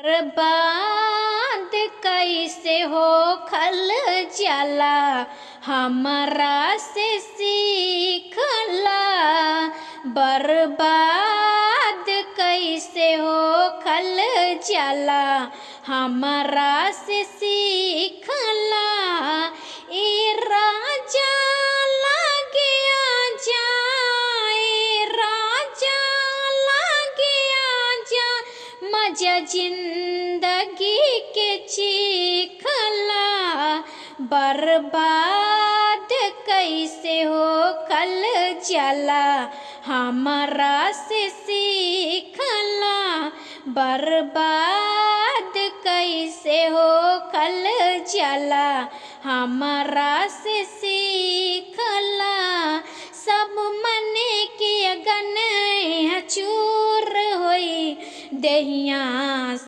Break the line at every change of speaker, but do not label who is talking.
बर्बाद कैसे हो खल जाला हमरा से सीखला। बर्बाद कैसे हो खल जाला हमरा से सीखला। ए राजा लागे आजा, ए राजा लागे आजा, मजा जिंदगी के चीखला। बर्बाद कैसे हो खल जाला हमरा से सीखला। बर्बाद कैसे हो खल जाला हमरा से सीखला। सब मने के अगन चूर होई देहिया